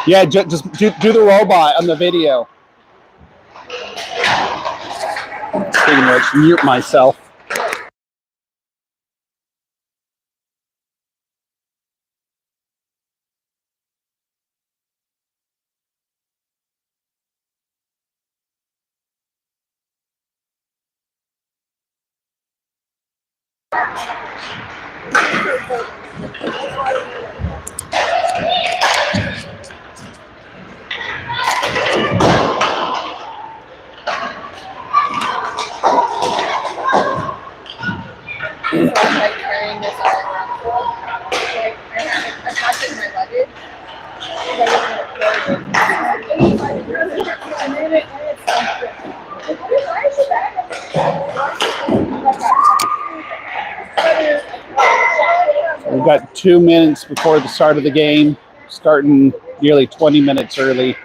Yeah, just do the robot on the video. Speaking of which, mute myself. Like carrying this all around. Like I packed it in my luggage. We've got 2 minutes before the start of the game, starting nearly 20 minutes early.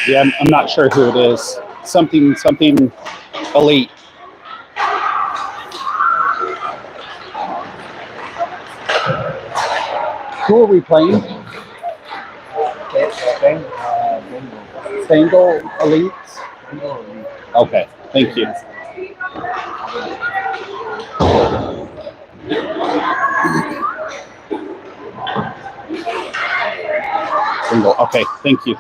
Yeah, I'm not sure who it is. Something elite. Who are we playing? Bengal elites. Okay, thank you. Bengal. Okay, thank you.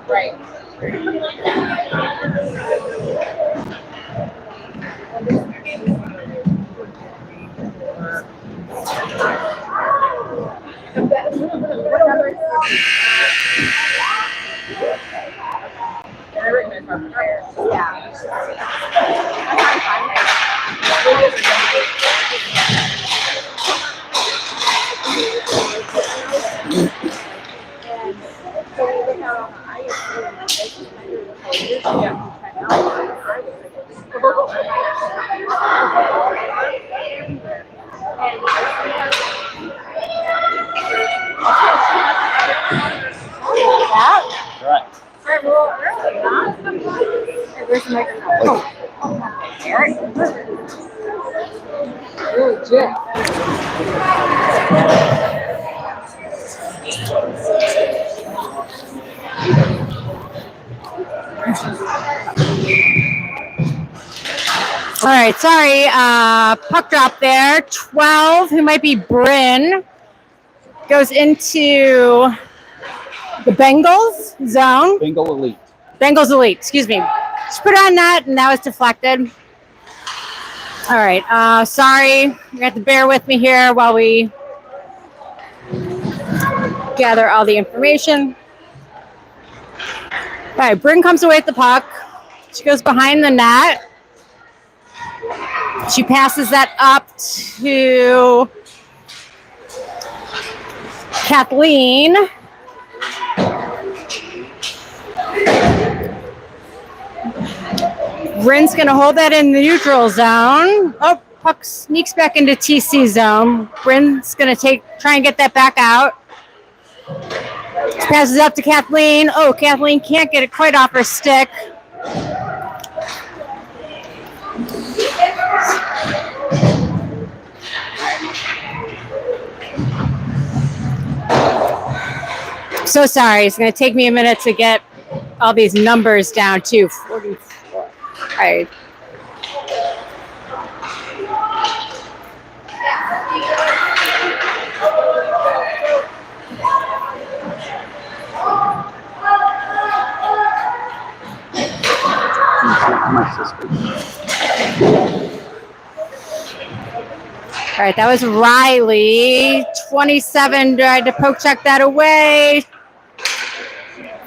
Right. Where's the microphone? Eric. Really legit. All right, sorry. Puck drop there. 12, who might be Bryn, goes into the Bengals zone. Bengal elite. Bengals elite, excuse me. Just put it on net, and that was deflected. All right, sorry. You have to bear with me here while we gather all the information. All right, Bryn comes away with the puck. She goes behind the net. She passes that up to Kathleen. Bryn's going to hold that in the neutral zone. Oh, puck sneaks back into TC zone. Bryn's going to try and get that back out. Passes up to Kathleen. Oh, Kathleen can't get it quite off her stick. So sorry. It's going to take me a minute to get all these numbers down too. 44. All right. All right, that was Riley. 27 tried to poke check that away.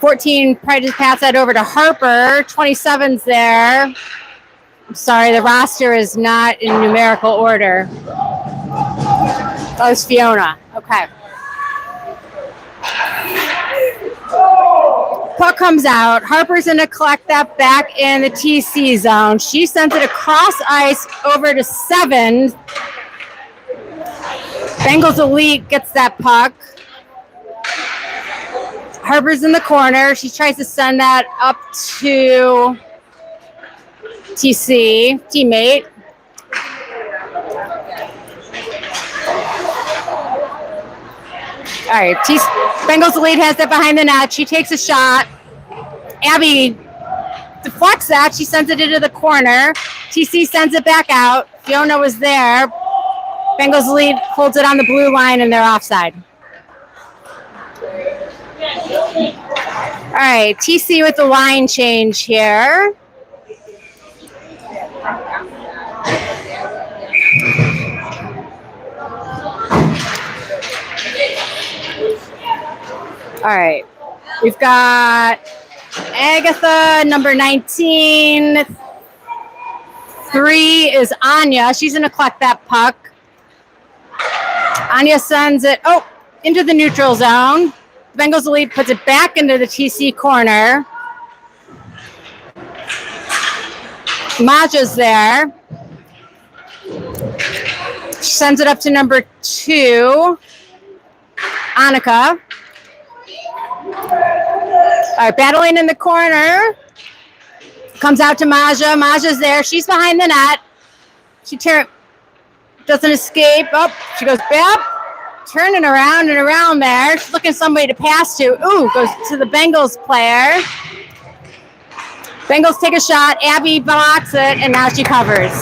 14 tried to pass that over to Harper. 27's there. I'm sorry, the roster is not in numerical order. That was Fiona. Okay. Puck comes out. Harper's going to collect that back in the TC zone. She sends it across ice over to 7. Bengals Elite gets that puck. Harper's in the corner. She tries to send that up to TC, teammate. All right, Bengals Elite has it behind the net. She takes a shot. Abby deflects that. She sends it into the corner. TC sends it back out. Fiona was there. Bengals Elite holds it on the blue line and they're offside. All right, TC with the line change here. All right, we've got Agatha, number 19. 3 is Anya. She's going to collect that puck. Anya sends it, into the neutral zone. Bengals Elite puts it back into the TC corner. Maja's there. She sends it up to number 2, Annika. All right, battling in the corner. Comes out to Maja. Maja's there. She's behind the net. She doesn't escape. She goes back. Turning around and around there. She's looking for somebody to pass to. Goes to the Bengals player. Bengals take a shot. Abby blocks it, and now she covers.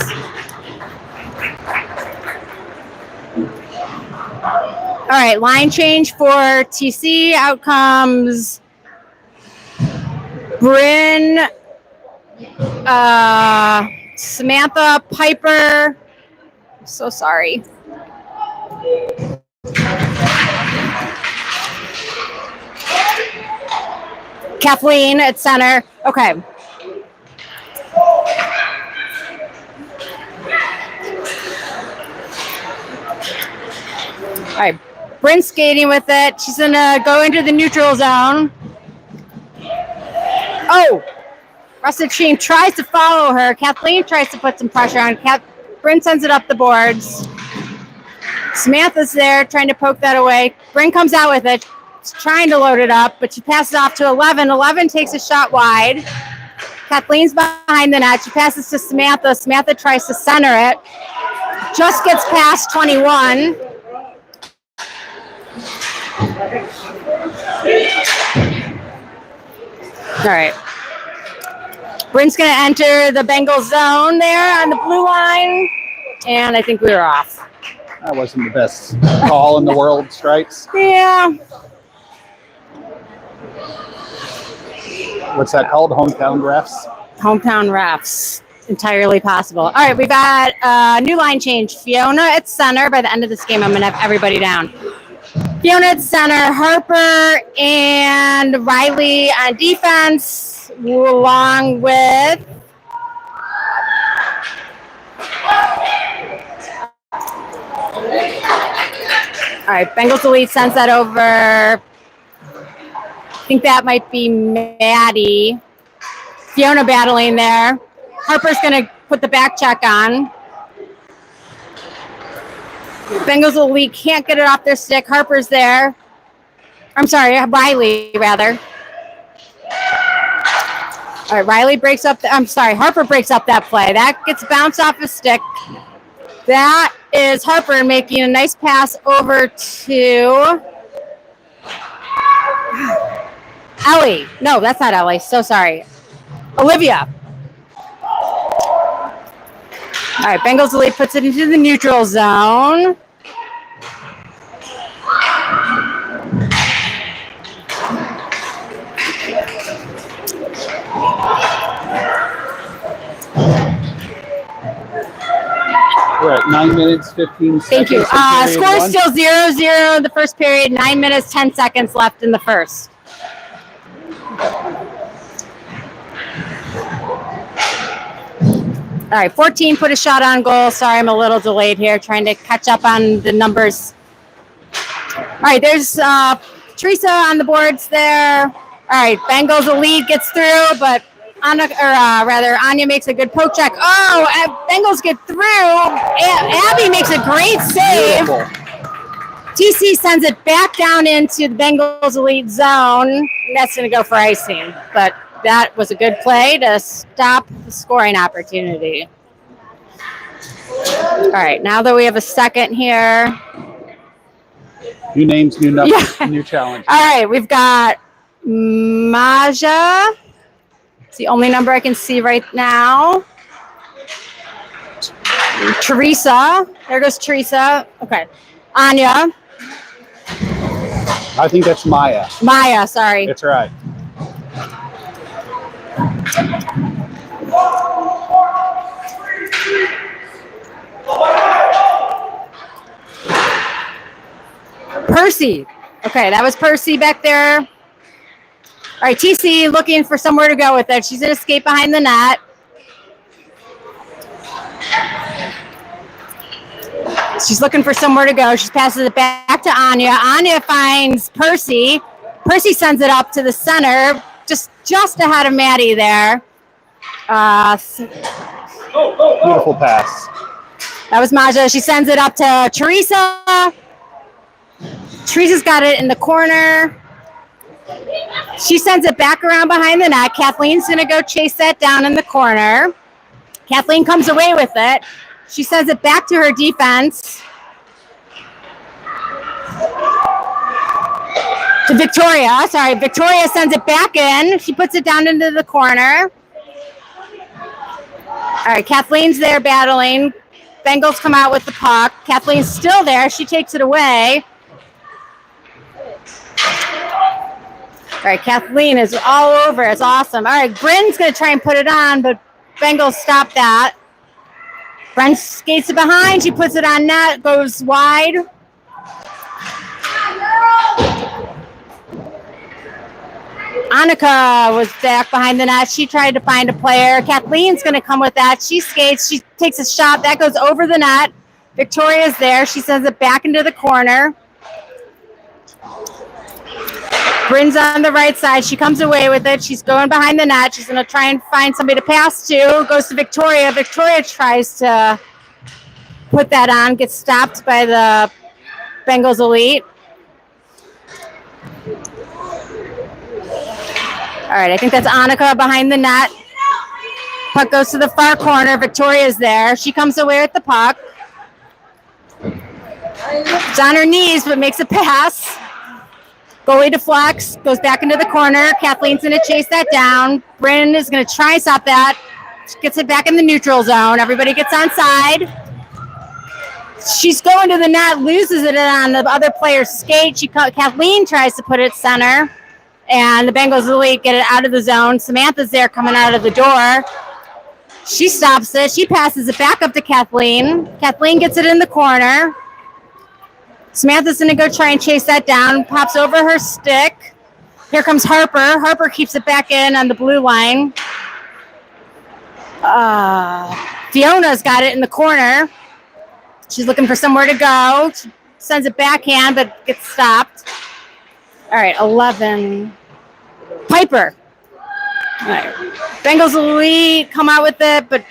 All right, line change for TC. Out comes Bryn, Samantha, Piper. I'm so sorry. Kathleen at center. Okay. All right. Bryn's skating with it. She's going to go into the neutral zone. Rest of the team tries to follow her. Kathleen tries to put some pressure on. Bryn sends it up the boards. Samantha's there trying to poke that away. Bryn comes out with it. She's trying to load it up, but she passes off to 11. 11 takes a shot wide. Kathleen's behind the net. She passes to Samantha. Samantha tries to center it. Just gets past 21. All right. Bryn's going to enter the Bengal zone there on the blue line, and I think we were off. That wasn't the best call in the world, Strikes. Yeah. What's that called? Hometown refs? Hometown refs. Entirely possible. All right, we've got a new line change. Fiona at center. By the end of this game, I'm going to have everybody down. Fiona at center, Harper and Riley on defense, along with all right, Bengals Elite sends that over. I think that might be Maddie. Fiona battling there. Harper's going to put the back check on. Bengals Elite can't get it off their stick. Harper's there. I'm sorry, Riley, rather. All right, Riley breaks up. Harper breaks up that play. That gets bounced off his stick. That is Harper making a nice pass over to Ellie. No, that's not Ellie. So sorry. Olivia. All right, Bengals elite puts it into the neutral zone. We're at 9 minutes, 15 seconds. Thank you. Score is still 0-0 in the first period. 9 minutes, 10 seconds left in the first. All right, 14 put a shot on goal. Sorry, I'm a little delayed here, trying to catch up on the numbers. All right, there's Teresa on the boards there. All right, Bengals the lead gets through, but Anya makes a good poke check. Oh, Bengals get through. Abby makes a great save. Beautiful. TC sends it back down into the Bengals elite zone. And that's going to go for icing, but that was a good play to stop the scoring opportunity. All right, now that we have a second here. New names, new numbers, new challenge. All right, we've got Maja. It's the only number I can see right now. Teresa. There goes Teresa. Okay. Anya. I think that's Maya. Maya, sorry. That's right. Percy. Okay, that was Percy back there. All right, TC looking for somewhere to go with it. She's going to escape behind the net. She's looking for somewhere to go. She passes it back to Anya. Anya finds Percy. Percy sends it up to the center, just ahead of Maddie there. Beautiful pass. That was Maja. She sends it up to Teresa. Teresa's got it in the corner. She sends it back around behind the net. Kathleen's going to go chase that down in the corner. Kathleen comes away with it. She sends it back to her defense. To Victoria. Sorry, Victoria sends it back in. She puts it down into the corner. All right, Kathleen's there battling. Bengals come out with the puck. Kathleen's still there. She takes it away. All right, Kathleen is all over. It's awesome. All right, Bryn's going to try and put it on, but Bengals stop that. Bryn skates it behind. She puts it on net, goes wide. Annika was back behind the net. She tried to find a player. Kathleen's going to come with that. She skates. She takes a shot. That goes over the net. Victoria's there. She sends it back into the corner. Bryn's on the right side. She comes away with it. She's going behind the net. She's going to try and find somebody to pass to. Goes to Victoria. Victoria tries to put that on. Gets stopped by the Bengals elite. All right, I think that's Annika behind the net. Puck goes to the far corner. Victoria's there. She comes away with the puck. It's on her knees, but makes a pass. Goalie deflects, goes back into the corner. Kathleen's going to chase that down. Bryn is going to try and stop that. She gets it back in the neutral zone. Everybody gets on side. She's going to the net, loses it on the other player's skate. Kathleen tries to put it center, and the Bengals elite get it out of the zone. Samantha's there coming out of the door. She stops it. She passes it back up to Kathleen. Kathleen gets it in the corner. Samantha's going to go try and chase that down. Pops over her stick. Here comes Harper. Harper keeps it back in on the blue line. Fiona's got it in the corner. She's looking for somewhere to go. She sends it backhand, but gets stopped. All right, 11. Piper. All right. Bengals elite come out with it, but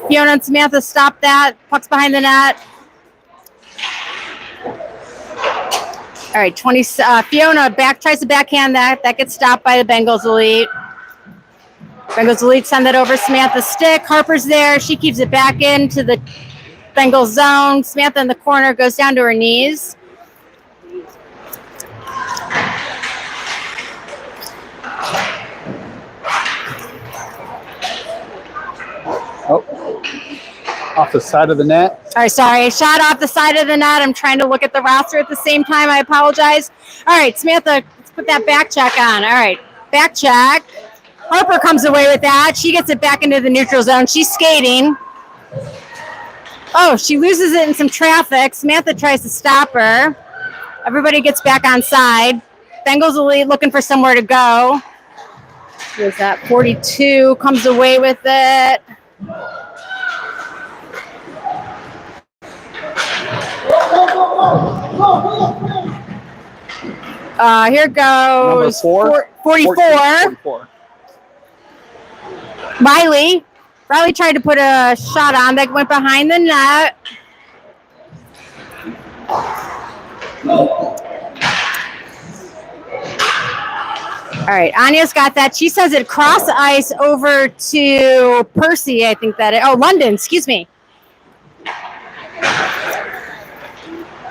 Fiona and Samantha stop that. Puck's behind the net. All right, 20. Fiona tries to backhand that. That gets stopped by the Bengals elite. Bengals elite send that over Samantha's stick. Harper's there. She keeps it back into the Bengals zone. Samantha in the corner goes down to her knees. Off the side of the net. Sorry. Shot off the side of the net. I'm trying to look at the roster at the same time. I apologize. All right, Samantha, let's put that back check on. All right, back check. Harper comes away with that. She gets it back into the neutral zone. She's skating. Oh, she loses it in some traffic. Samantha tries to stop her. Everybody gets back on side. Bengals elite looking for somewhere to go. Who's that? 42 comes away with it. Here goes 44. Riley tried to put a shot on that went behind the net. All right, Anya's got that. She sends it cross ice over to Percy, I think that is. Oh, London, excuse me.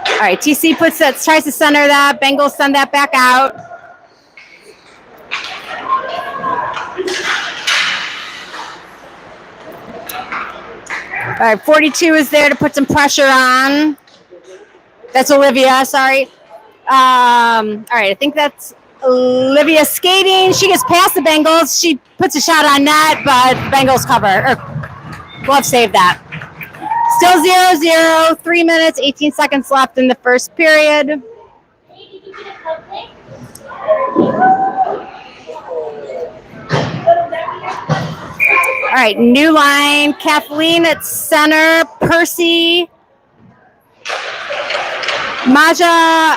All right, TC tries to center that. Bengals send that back out. All right, 42 is there to put some pressure on. That's Olivia, sorry. All right, I think that's Olivia skating. She gets past the Bengals. She puts a shot on net, but Bengals cover. Glove save that. Still 0-0, 3 minutes, 18 seconds left in the first period. All right, new line. Kathleen at center. Percy. Maya,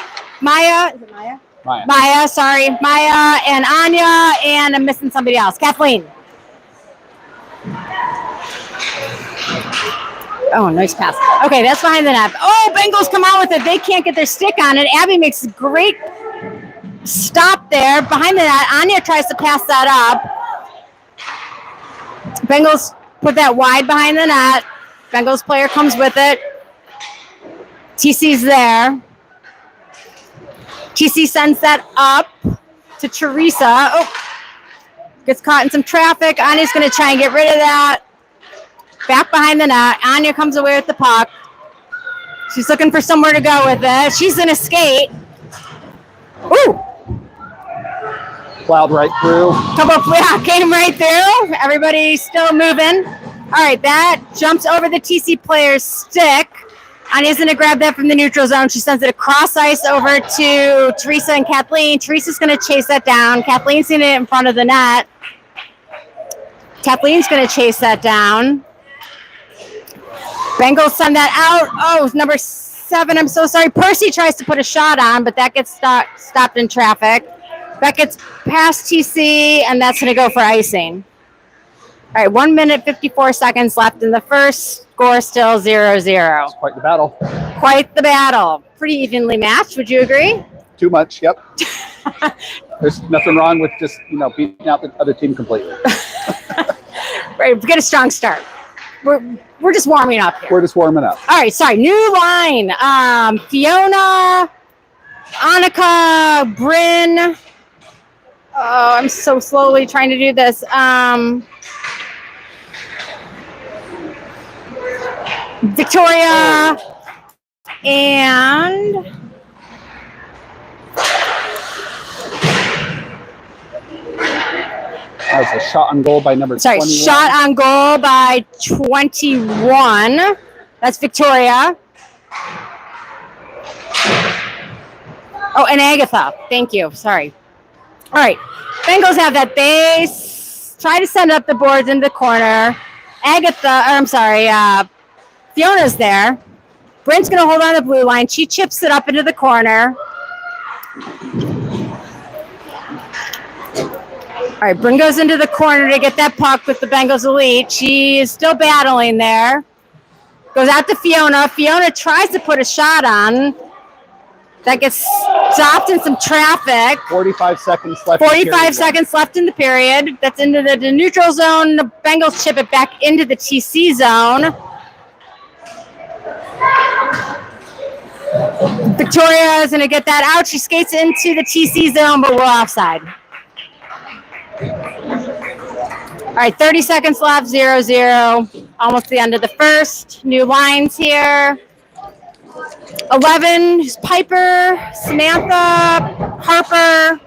is it Maya? Maya, sorry. Maya and Anya, and I'm missing somebody else. Kathleen. Oh, nice pass. Okay, that's behind the net. Oh, Bengals come out with it. They can't get their stick on it. Abby makes a great stop there behind the net. Anya tries to pass that up. Bengals put that wide behind the net. Bengals player comes with it. TC's there. TC sends that up to Teresa. Oh, gets caught in some traffic. Anya's going to try and get rid of that. Back behind the net. Anya comes away with the puck. She's looking for somewhere to go with it. She's going to skate. Ooh. Plowed right through. Came right through. Everybody's still moving. All right, that jumps over the TC player's stick. Anya's going to grab that from the neutral zone. She sends it across ice over to Teresa and Kathleen. Teresa's going to chase that down. Kathleen's seen it in front of the net. Kathleen's going to chase that down. Bengals send that out. Oh, number 7. I'm so sorry. Percy tries to put a shot on, but that gets stopped in traffic. That gets past TC, and that's going to go for icing. All right, 1 minute, 54 seconds left in the first. Score still 0-0. It's quite the battle. Quite the battle. Pretty evenly matched. Would you agree? Too much, yep. There's nothing wrong with just, beating out the other team completely. Right, get a strong start. We're just warming up here. We're just warming up. All right, sorry. New line. Fiona, Annika, Bryn. Oh, I'm so slowly trying to do this. Victoria and that was a shot on goal by number 21. Shot on goal by 21. That's Victoria. Oh, and Agatha. Thank you. Sorry. All right. Bengals have that. They try to send up the boards in the corner. Fiona's there. Brent's going to hold on the blue line. She chips it up into the corner. All right, Bryn goes into the corner to get that puck with the Bengals elite. She is still battling there. Goes out to Fiona. Fiona tries to put a shot on. That gets stopped in some traffic. 45 seconds left. 45 seconds left in the period. That's into the neutral zone. The Bengals chip it back into the TC zone. Victoria is going to get that out. She skates into the TC zone, but we're offside. All right, 30 seconds left, 0-0. Almost the end of the first. New lines here. 11 is Piper, Samantha, Harper.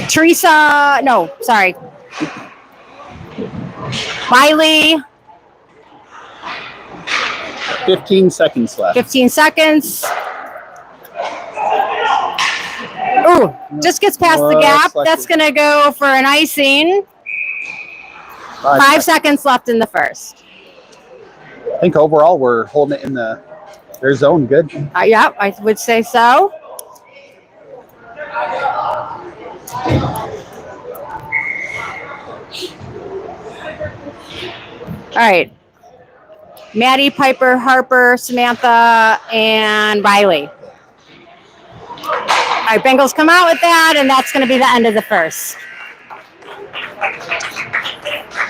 Teresa, no, sorry. Miley. 15 seconds left. 15 seconds. Ooh, just gets past the gap. That's going to go for an icing. 5 seconds left in the first. I think overall we're holding it in their zone good. Yeah, I would say so. All right. Maddie, Piper, Harper, Samantha, and Riley. All right, Bengals come out with that, and that's going to be the end of the first.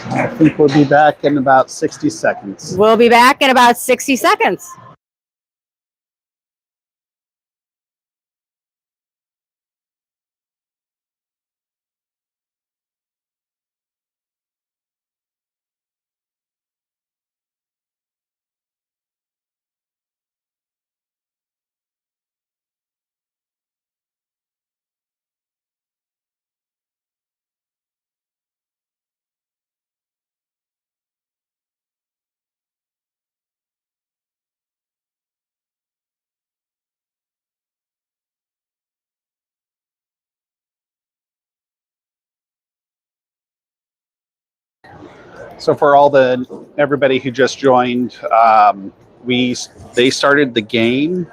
I think we'll be back in about 60 seconds. We'll be back in about 60 seconds. So for everybody who just joined, they started the game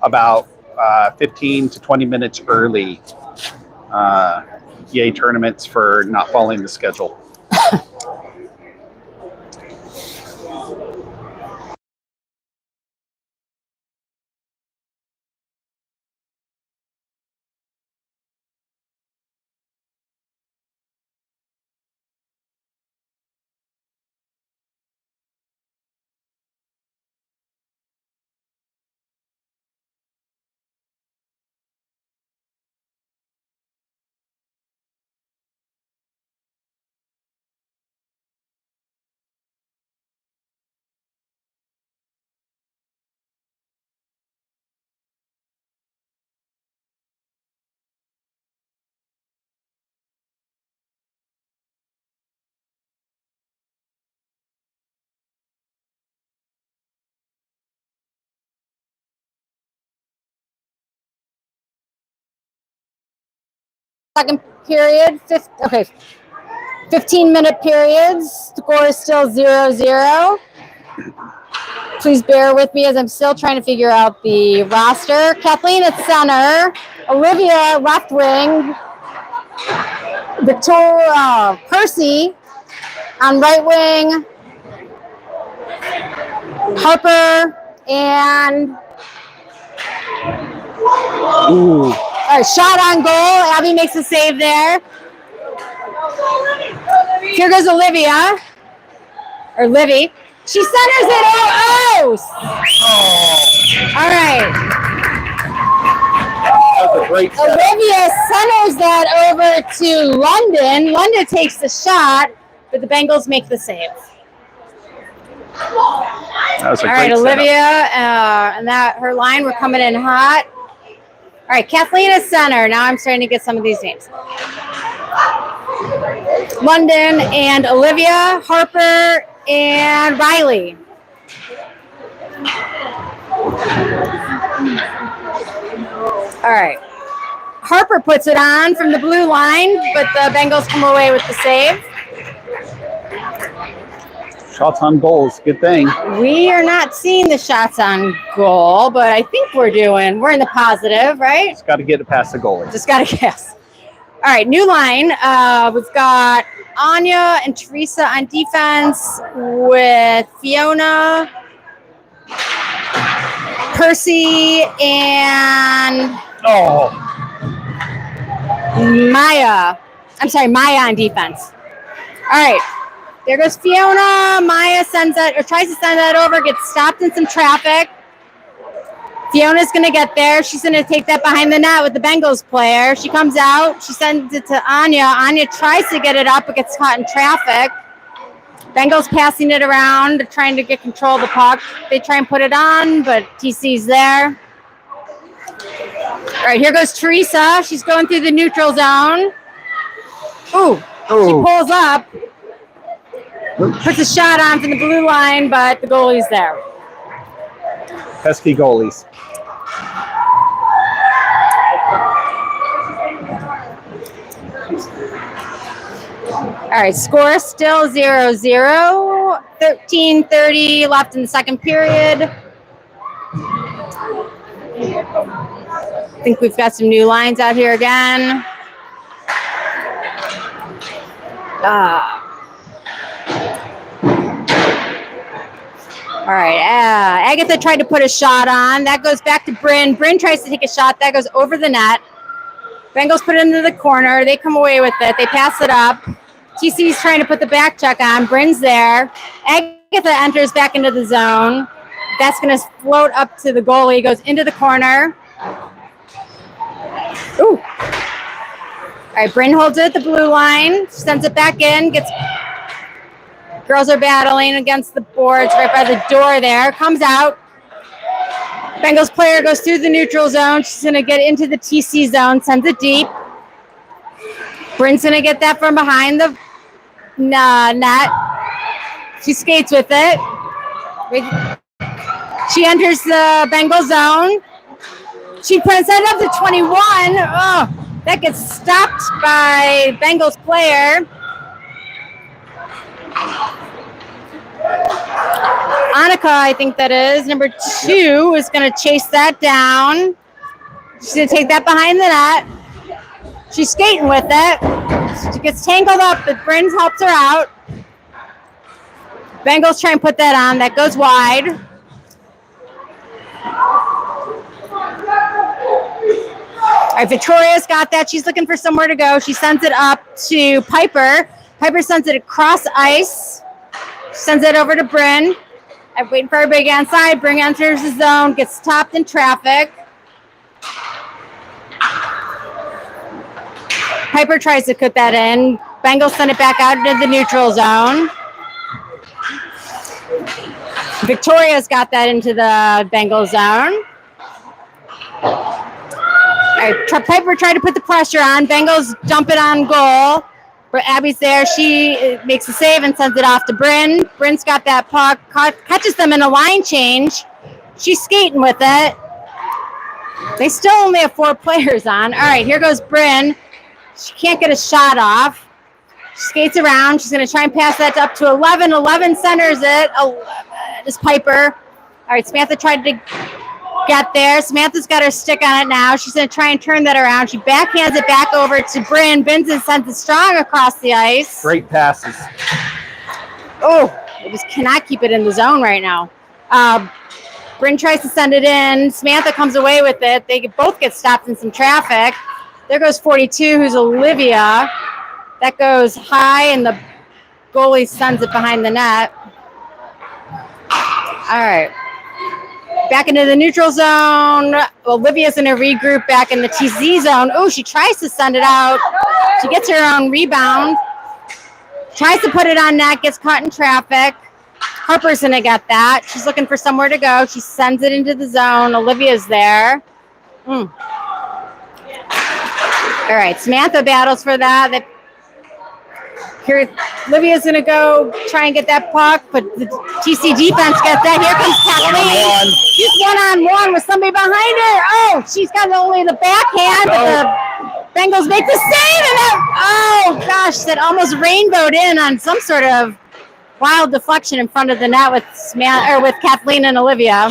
about 15 to 20 minutes early. Yay tournaments for not following the schedule. Second period, 15-minute periods. Score is still 0-0. Please bear with me as I'm still trying to figure out the roster. Kathleen at center, Olivia left wing, Victoria Percy on right wing, Harper and Ooh. All right, shot on goal. Abby makes a save there. Here goes Olivia. Or Livy. She centers it out. Oh! All right. That was a great setup. Olivia centers that over to London. London takes the shot, but the Bengals make the save. That was a All great right, Olivia, setup. and that her line, we're coming in hot. All right, Kathleen is center. Now I'm starting to get some of these names. London and Olivia, Harper and Riley. All right. Harper puts it on from the blue line, but the Bengals come away with the save. Shots on goals, good thing. We are not seeing the shots on goal, but I think we're in the positive, right? Just got to get it past the goalie. Just got to guess. All right, new line. We've got Anya and Teresa on defense with Fiona, Percy, and Maya. I'm sorry, Maya on defense. All right. There goes Fiona. Maya sends that or tries to send that over, gets stopped in some traffic. Fiona's going to get there. She's going to take that behind the net with the Bengals player. She comes out. She sends it to Anya. Anya tries to get it up, but gets caught in traffic. Bengals passing it around, trying to get control of the puck. They try and put it on, but TC's there. All right, here goes Teresa. She's going through the neutral zone. Ooh, she pulls up. Puts a shot on from the blue line, but the goalie's there. Pesky goalies. All right, score still 0-0. 13:30 left in the second period. I think we've got some new lines out here again. All right, Agatha tried to put a shot on. That goes back to Bryn. Bryn tries to take a shot. That goes over the net. Bengals put it into the corner. They come away with it. They pass it up. TC's trying to put the back check on. Bryn's there. Agatha enters back into the zone. That's going to float up to the goalie. Goes into the corner. Ooh. All right, Bryn holds it at the blue line. Sends it back in. Girls are battling against the boards right by the door there. Comes out. Bengals player goes through the neutral zone. She's going to get into the TC zone. Sends it deep. Bryn's going to get that from behind the net. She skates with it. She enters the Bengal zone. She sends it up to 21. Oh, that gets stopped by Bengals player. Annika, I think that is, number 2, is going to chase that down. She's going to take that behind the net. She's skating with it. She gets tangled up, but Bryn helps her out. Bengals try and put that on. That goes wide. All right, Victoria's got that. She's looking for somewhere to go. She sends it up to Piper. Piper sends it across ice. Sends it over to Bryn. I'm waiting for everybody to get inside. Bryn enters the zone, gets stopped in traffic. Piper tries to put that in. Bengals send it back out into the neutral zone. Victoria's got that into the Bengal zone. All right, Piper tried to put the pressure on. Bengals dump it on goal. But Abby's there. She makes a save and sends it off to Bryn. Bryn's got that puck, catches them in a line change. She's skating with it. They still only have 4 players on. All right, here goes Bryn. She can't get a shot off. She skates around. She's going to try and pass that up to 11. 11 centers it. 11 is Piper. All right, Samantha tried to get there. Samantha's got her stick on it now. She's going to try and turn that around. She backhands it back over to Bryn. Benson sends it strong across the ice. Great passes. Oh, it just cannot keep it in the zone right now. Bryn tries to send it in. Samantha comes away with it. They both get stopped in some traffic. There goes 42, who's Olivia. That goes high, and the goalie sends it behind the net. All right. Back into the neutral zone. Olivia's going to regroup back in the TZ zone. Oh, she tries to send it out. She gets her own rebound. Tries to put it on net, gets caught in traffic. Harper's going to get that. She's looking for somewhere to go. She sends it into the zone. Olivia's there. All right, Samantha battles for that. Here, Olivia's going to go try and get that puck, but the TC defense gets that. Here comes Kathleen. She's one-on-one with somebody behind her. Oh, she's got only the backhand, but the Bengals make the save, and oh gosh, that almost rainbowed in on some sort of wild deflection in front of the net with with Kathleen and Olivia.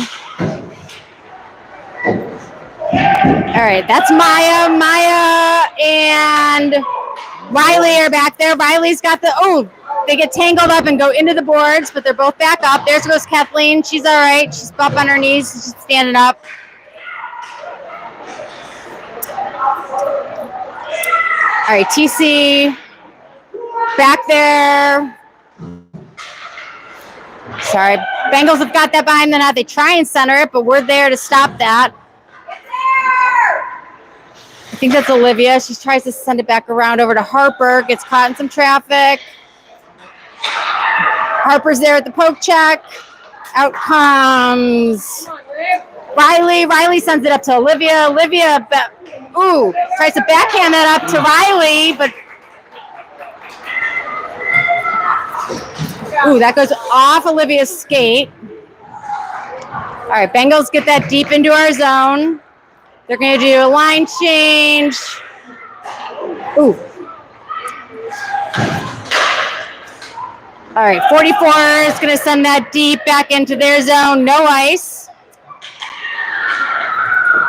All right, that's Maya. Maya and Riley are back there. Riley's got they get tangled up and go into the boards, but they're both back up. There goes Kathleen. She's all right. She's up on her knees. She's standing up. All right, TC back there. Sorry. Bengals have got that behind the net. They try and center it, but we're there to stop that. I think that's Olivia. She tries to send it back around over to Harper. Gets caught in some traffic. Harper's there at the poke check. Out comes Riley. Riley sends it up to Olivia. Olivia, tries to backhand that up to Riley, but that goes off Olivia's skate. All right, Bengals get that deep into our zone. They're going to do a line change. All right, 44 is going to send that deep back into their zone. No ice.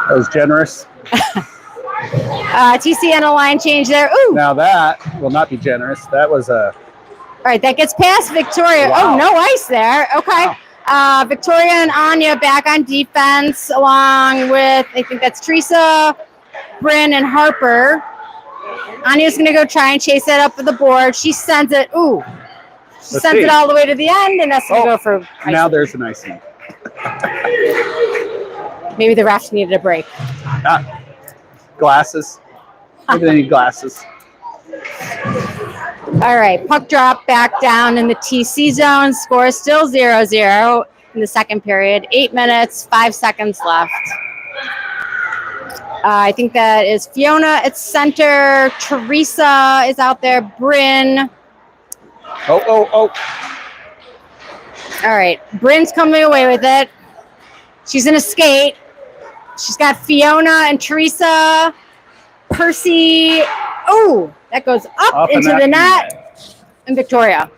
That was generous. TC and a line change there. Now that will not be generous. That was a... All right, that gets past Victoria. Wow. Oh, no ice there. Okay. Wow. Victoria and Anya back on defense along with, I think that's Teresa, Bryn, and Harper. Anya's going to go try and chase that up with the board. She sends it. She sends it all the way to the end, and that's going to go for icing. Now there's an icing. Maybe the refs needed a break. Glasses. Maybe they need glasses. All right, puck drop back down in the TC zone. Score still 0-0 in the second period. 8 minutes, 5 seconds left. I think that is Fiona at center. Teresa is out there. Bryn. Oh. All right, Bryn's coming away with it. She's in a skate. She's got Fiona and Teresa. Percy. That goes up into the net. And Victoria.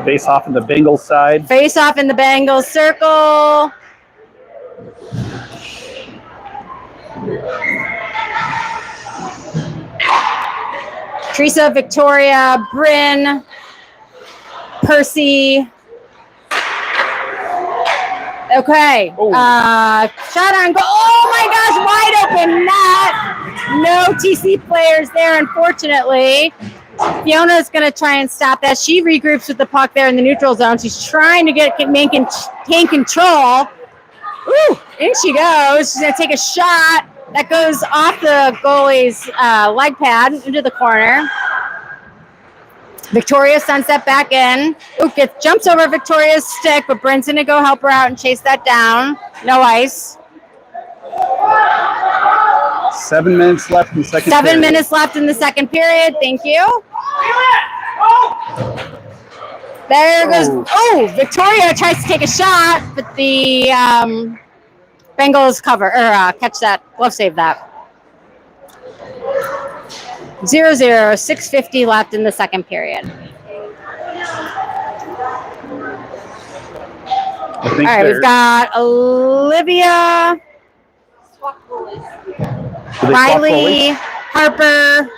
Face off in the Bengals side. Face off in the Bengals circle. Teresa, Victoria, Bryn, Percy. Okay. Shot on goal. Oh my gosh, wide open net. No TC players there, unfortunately. Fiona's going to try and stop that. She regroups with the puck there in the neutral zone. She's trying to take control. In she goes. She's going to take a shot. That goes off the goalie's leg pad into the corner. Victoria sends that back in. Jumps over Victoria's stick, but Bryn's going to go help her out and chase that down. No ice. 7 minutes left in the second period. 7 minutes left in the second period. Thank you. There goes. Victoria tries to take a shot, but the Bengals catch that. Glove save that. 0-0, 6:50 left in the second period. All right, we've got Olivia, Riley, Harper,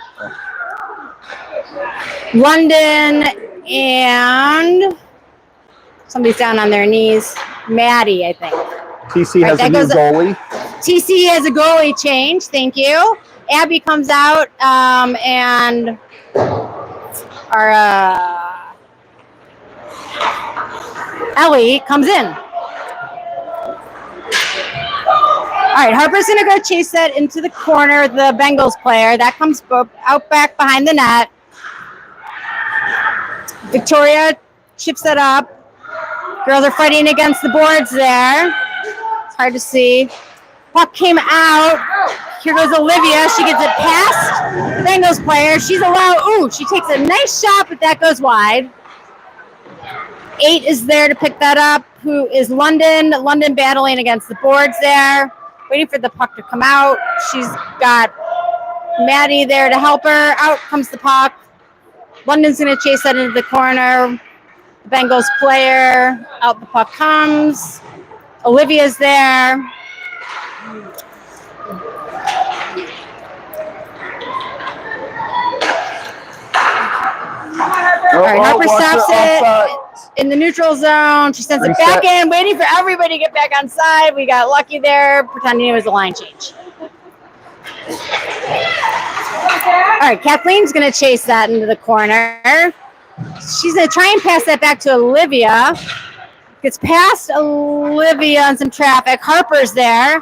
London, and somebody's down on their knees. Maddie, I think. TC has a new goalie. TC has a goalie change. Thank you. Abby comes out, and our Ellie comes in. All right, Harper's going to go chase that into the corner, the Bengals player. That comes out back behind the net. Victoria chips that up. Girls are fighting against the boards there. It's hard to see. Puck came out. Here goes Olivia. She gets it past the Bengals player. She's allowed. She takes a nice shot, but that goes wide. 8 is there to pick that up. Who is London? London battling against the boards there. Waiting for the puck to come out. She's got Maddie there to help her. Out comes the puck. London's going to chase that into the corner. The Bengals player. Out the puck comes. Olivia's there. All right, Harper stops it in the neutral zone. She sends it back in, waiting for everybody to get back on side. We got lucky there, pretending it was a line change. All right, Kathleen's going to chase that into the corner. She's going to try and pass that back to Olivia. Gets past Olivia on some traffic. Harper's there.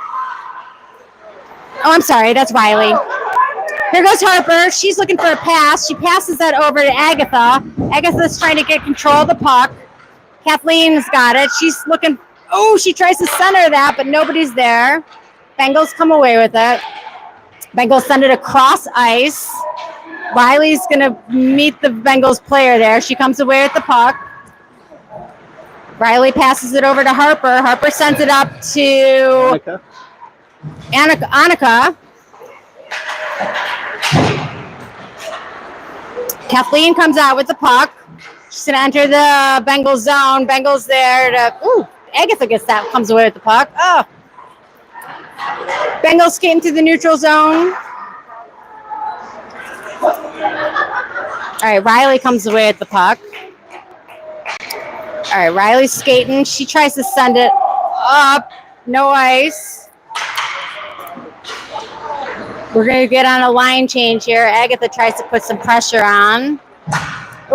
Oh, I'm sorry. That's Riley. Here goes Harper. She's looking for a pass. She passes that over to Agatha. Agatha's trying to get control of the puck. Kathleen's got it. She's looking. Oh, she tries to center that, but nobody's there. Bengals come away with it. Bengals send it across ice. Riley's going to meet the Bengals player there. She comes away with the puck. Riley passes it over to Harper. Harper sends it up to Annika. Kathleen comes out with the puck. She's going to enter the Bengals zone. Bengals there to... Ooh, Agatha gets that, comes away with the puck. Oh. Bengals skating through the neutral zone. All right, Riley comes away with the puck. All right, Riley's skating. She tries to send it up. No ice. We're going to get on a line change here. Agatha tries to put some pressure on.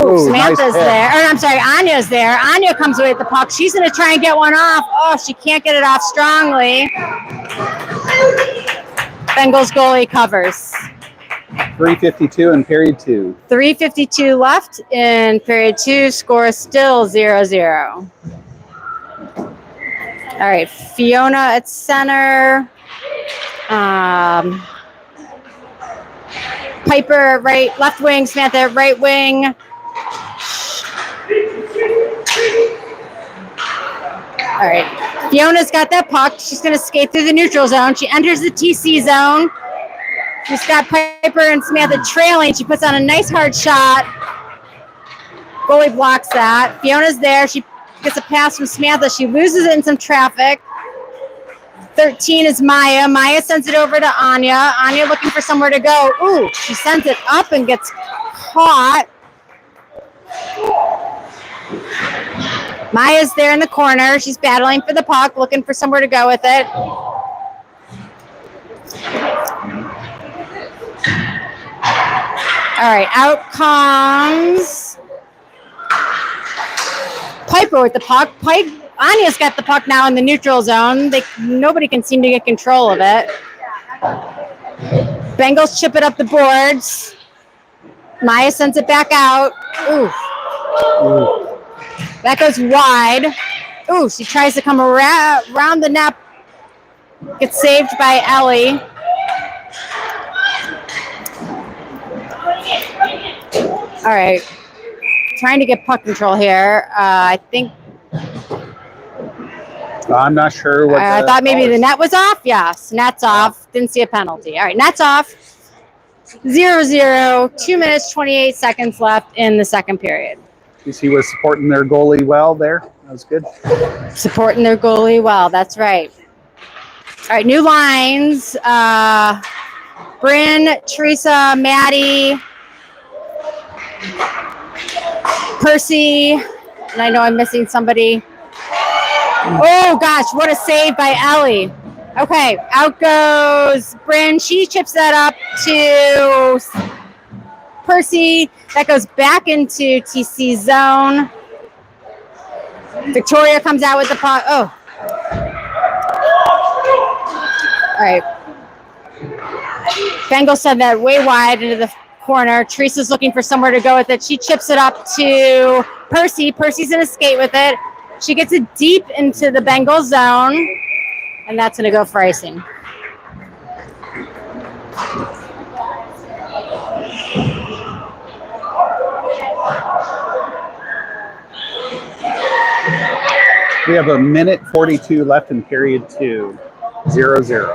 Ooh, Samantha's nice there. Or, I'm sorry, Anya's there. Anya comes away with the puck. She's going to try and get one off. Oh, she can't get it off strongly. Bengals goalie covers. 3:52 in period 2. 3:52 left in period 2. Score is still 0-0. All right, Fiona at center. Piper at right, left wing. Samantha at right wing. All right, Fiona's got that puck. She's going to skate through the neutral zone. She enters the TC zone. She's got Piper and Samantha trailing. She puts on a nice hard shot. Goalie blocks that. Fiona's there. She gets a pass from Samantha. She loses it in some traffic. 13 is Maya. Maya sends it over to Anya. Anya looking for somewhere to go. Ooh, she sends it up and gets caught. Maya's there in the corner. She's battling for the puck, looking for somewhere to go with it. All right, out comes Piper with the puck. Anya's got the puck now in the neutral zone. Nobody can seem to get control of it. Bengals chip it up the boards. Maya sends it back out. Ooh. That goes wide. Ooh, she tries to come around the net. Gets saved by Ellie. All right. Trying to get puck control here. I think... I'm not sure what. I thought maybe the net was off. Yes, net's off. Didn't see a penalty. All right, net's off. 0-0. 2 minutes, 28 seconds left in the second period. You see, we're supporting their goalie well there. That was good. Supporting their goalie well. That's right. All right, new lines. Bryn, Teresa, Maddie, Percy, and I know I'm missing somebody. Oh, gosh, what a save by Ellie. Okay, out goes Bryn. She chips that up to Percy. That goes back into TC zone. Victoria comes out with the puck. Oh. All right. Bengal sent that way wide into the corner. Teresa's looking for somewhere to go with it. She chips it up to Percy. Percy's going to skate with it. She gets it deep into the Bengal zone, and that's going to go for icing. We have 1:42 left in period 2. 0-0.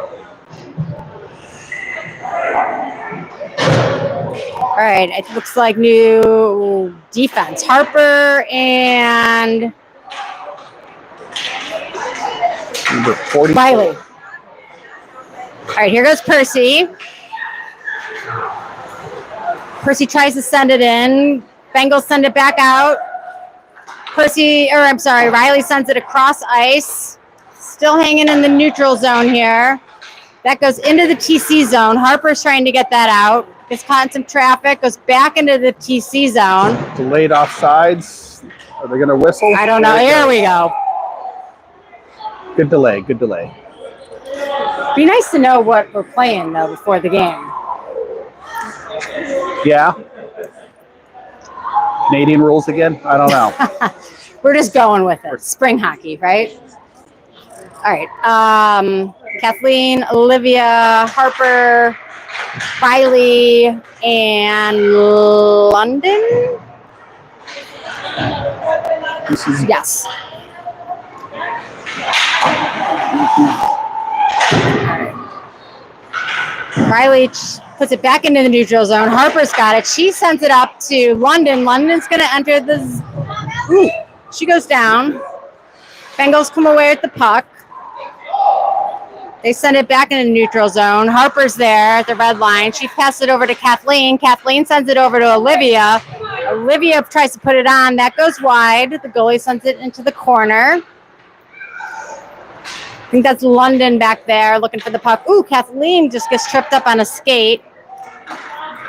All right, it looks like new defense. Harper and Number 40. Riley. All right, here goes Percy. Percy tries to send it in. Bengals send it back out. Riley sends it across ice. Still hanging in the neutral zone here. That goes into the TC zone. Harper's trying to get that out. Gets caught in some traffic. Goes back into the TC zone. Delayed offsides. Are they going to whistle? I don't know. Here we go. Good delay. Good delay. Be nice to know what we're playing, though, before the game. Yeah. Canadian rules again? I don't know. We're just going with it. Spring hockey, right? All right. Kathleen, Olivia, Harper, Riley, and London? Yes. Riley puts it back into the neutral zone. Harper's got it. She sends it up to London. London's going to enter the... Ooh, she goes down. Bengals come away with the puck. They send it back into the neutral zone. Harper's there at the red line. She passes it over to Kathleen. Kathleen sends it over to Olivia. Olivia tries to put it on. That goes wide. The goalie sends it into the corner. I think that's London back there looking for the puck. Ooh, Kathleen just gets tripped up on a skate.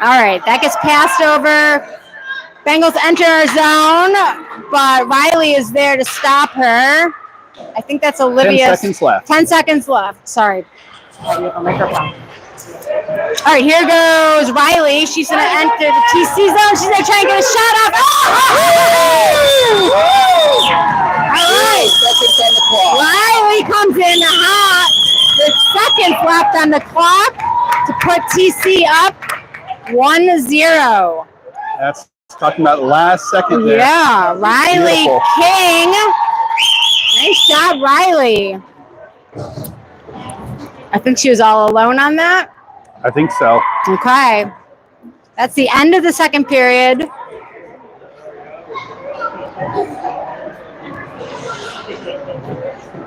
All right, that gets passed over. Bengals enter our zone, but Riley is there to stop her. I think that's Olivia. 10 seconds left. 10 seconds left. Sorry. All right, here goes Riley. She's going to enter the TC zone. She's going to try and get a shot off. Oh! All right. Riley comes in hot. There's seconds left on the clock to put TC up 1-0. That's talking about last second there. Yeah, Riley Beautiful. King. Nice job, Riley. I think she was all alone on that. I think so. Okay. That's the end of the second period.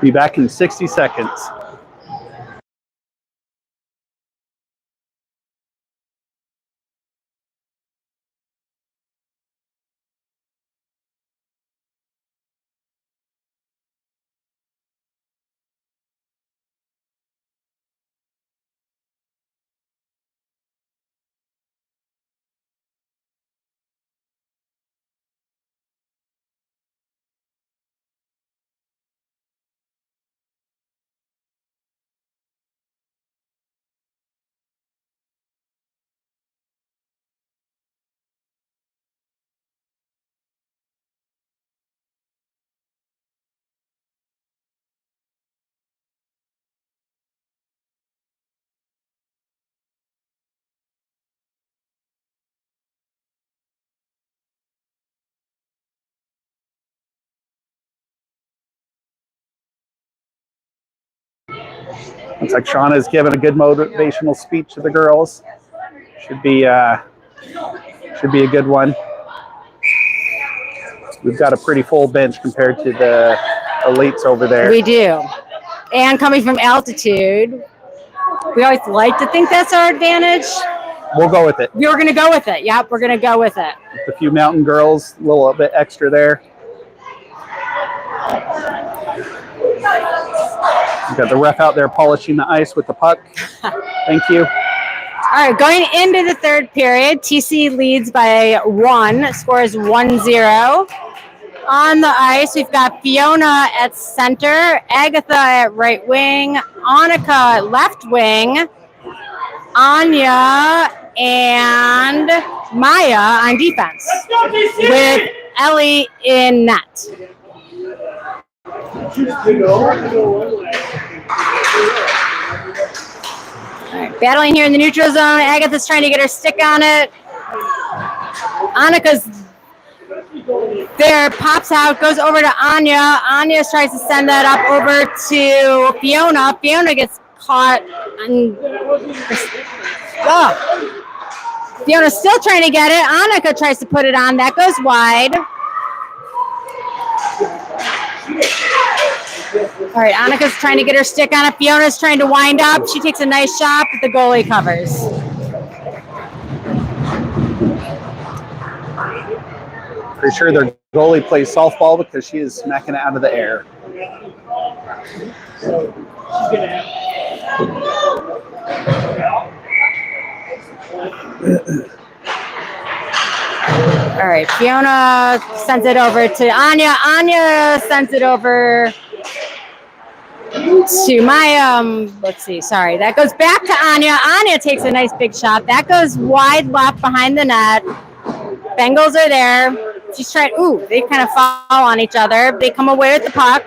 Be back in 60 seconds. Looks like Shauna's given a good motivational speech to the girls. Should be a good one. We've got a pretty full bench compared to the elites over there. We do. And coming from altitude, we always like to think that's our advantage. We'll go with it. We're going to go with it. Yep, we're going to go with it. With a few mountain girls, a little bit extra there. We've got the ref out there polishing the ice with the puck. Thank you. All right, going into the third period, TC leads by 1, scores 1-0. On the ice, we've got Fiona at center, Agatha at right wing, Annika at left wing, Anya and Maya on defense, with Ellie in net. All right, battling here in the neutral zone. Agatha's trying to get her stick on it. Annika's there, pops out, goes over to Anya. Anya tries to send that up over to Fiona. Fiona gets caught. Fiona's still trying to get it. Annika tries to put it on. That goes wide. All right, Annika's trying to get her stick on it. Fiona's trying to wind up. She takes a nice shot, but the goalie covers. Pretty sure their goalie plays softball because she is smacking it out of the air. All right, Fiona sends it over to Anya. Anya sends it over to my, let's see, sorry. That goes back to Anya. Anya takes a nice big shot. That goes wide left behind the net. Bengals are there. She's trying, they kind of fall on each other. They come away with the puck.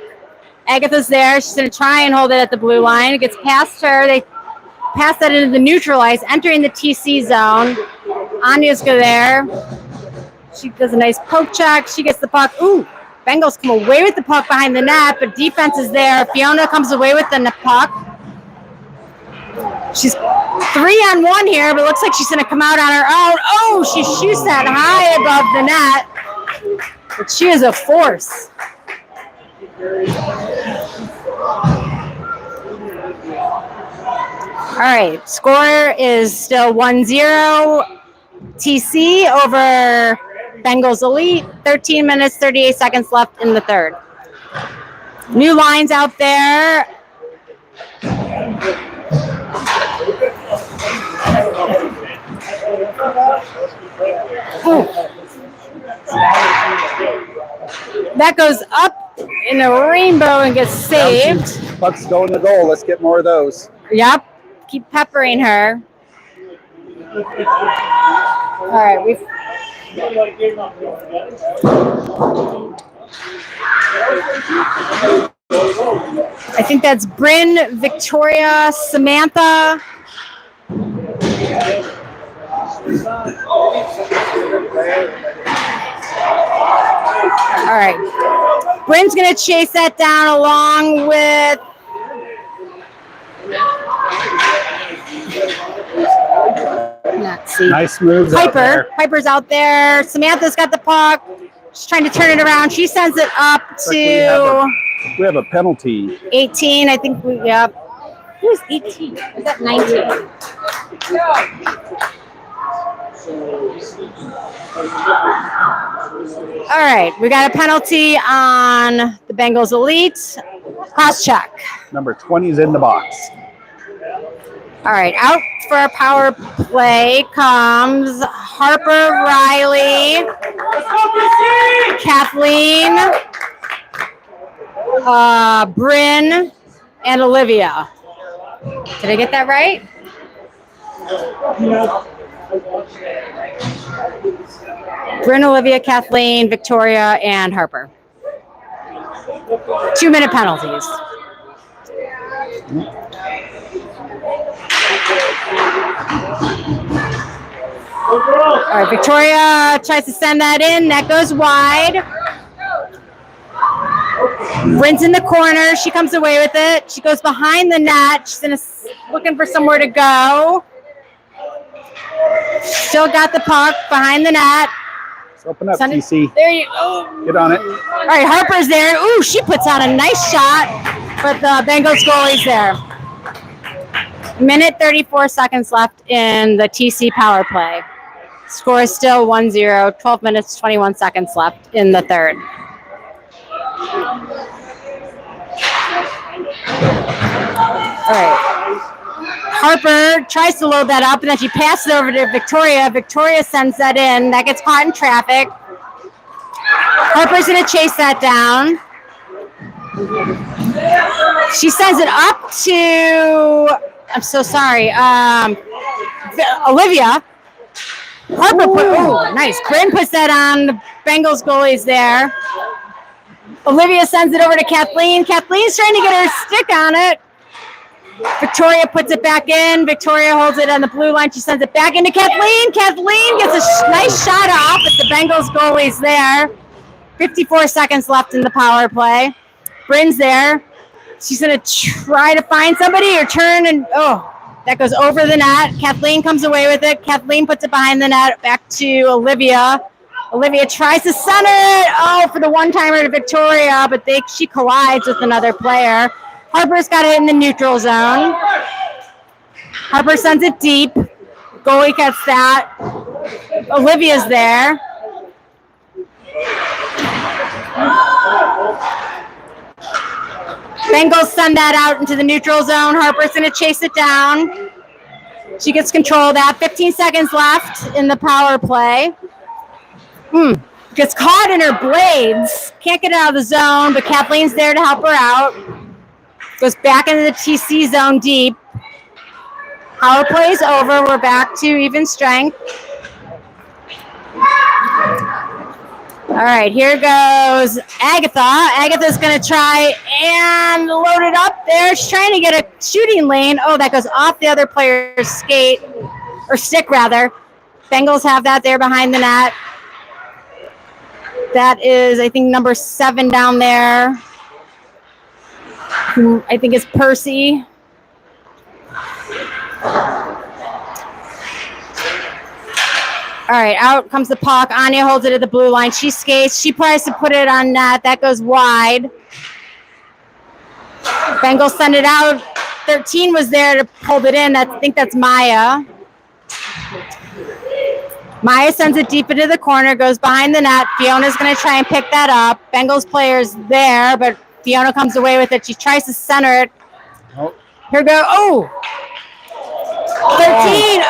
Agatha's there. She's going to try and hold it at the blue line. It gets past her. They pass that into the neutral ice, entering the TC zone. Anya's there. She does a nice poke check. She gets the puck. Bengals come away with the puck behind the net, but defense is there. Fiona comes away with the puck. She's 3-on-1 here, but it looks like she's going to come out on her own. She shoots that high above the net, but she is a force. All right, score is still 1-0 TC over Bengals Elite. 13 minutes, 38 seconds left in the third. New lines out there. That goes up in a rainbow and gets saved. Puck's going to goal. Let's get more of those. Yep. Keep peppering her. All right, I think that's Bryn, Victoria, Samantha. All right. Bryn's going to chase that down along with nice moves. Piper's out there. Samantha's got the puck. She's trying to turn it around. She sends it up to we have a penalty. 18, I think. Yep. Who's 18? Is that 19? All right, we got a penalty on the Bengals Elite. Cross check. Number 20 is in the box. All right, out for a power play comes Harper, Riley, Kathleen, Bryn, and Olivia. Did I get that right? Bryn, Olivia, Kathleen, Victoria, and Harper. 2-minute penalties. All right, Victoria tries to send that in. That goes wide. Bryn's in the corner. She comes away with it. She goes behind the net. She's looking for somewhere to go. Still got the puck behind the net. Open up, TC. There you go. Get on it. All right, Harper's there. She puts on a nice shot, but the Bengals goalie's there. 1:34 seconds left in the TC power play. Score is still 1-0. 12 minutes, 21 seconds left in the third. All right. Harper tries to load that up, and then she passes it over to Victoria. Victoria sends that in. That gets caught in traffic. Harper's going to chase that down. She sends it up to, I'm so sorry, Olivia. Harper nice. Bryn puts that on. The Bengals goalie's there. Olivia sends it over to Kathleen. Kathleen's trying to get her stick on it. Victoria puts it back in. Victoria holds it on the blue line. She sends it back into Kathleen. Kathleen gets a nice shot off, but the Bengals goalie's there. 54 seconds left in the power play. Bryn's there. She's going to try to find somebody or turn, and that goes over the net. Kathleen comes away with it. Kathleen puts it behind the net, back to Olivia. Olivia tries to center it. For the one-timer to Victoria, but she collides with another player. Harper's got it in the neutral zone. Harper sends it deep. Goalie gets that. Olivia's there. Bengals send that out into the neutral zone. Harper's going to chase it down. She gets control of that. 15 seconds left in the power play. Gets caught in her blades. Can't get out of the zone, but Kathleen's there to help her out. Goes back into the TC zone deep. Power play is over. We're back to even strength. All right, here goes Agatha. Agatha's going to try and load it up there. She's trying to get a shooting lane. Oh, that goes off the other player's skate, or stick rather. Bengals have that there behind the net. That is, I think, number 7 down there, who I think is Percy. All right, out comes the puck. Anya holds it at the blue line. She skates. She tries to put it on net. That goes wide. Bengals send it out. 13 was there to hold it in. I think that's Maya. Maya sends it deep into the corner, goes behind the net. Fiona's going to try and pick that up. Bengals player's there, but Fiona comes away with it. She tries to center it. Here go. Oh! 13,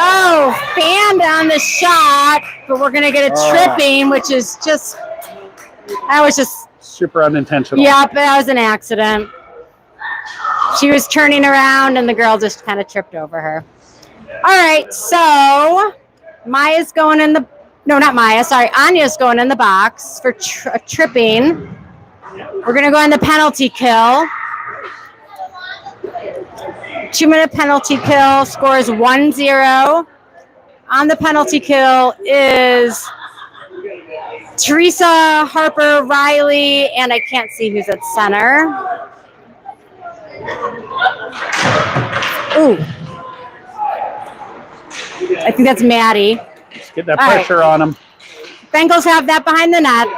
fanned on the shot, but we're going to get a tripping, which is just, that was just super unintentional. Yeah, but that was an accident. She was turning around and the girl just kind of tripped over her. All right, so Maya's going in the, no, not Maya, sorry, Anya's going in the box for tripping. We're going to go in the penalty kill. 2-minute penalty kill, scores 1-0. On the penalty kill is Teresa, Harper, Riley, and I can't see who's at center. Ooh. I think that's Maddie. Let's get that pressure on them. Bengals have that behind the net.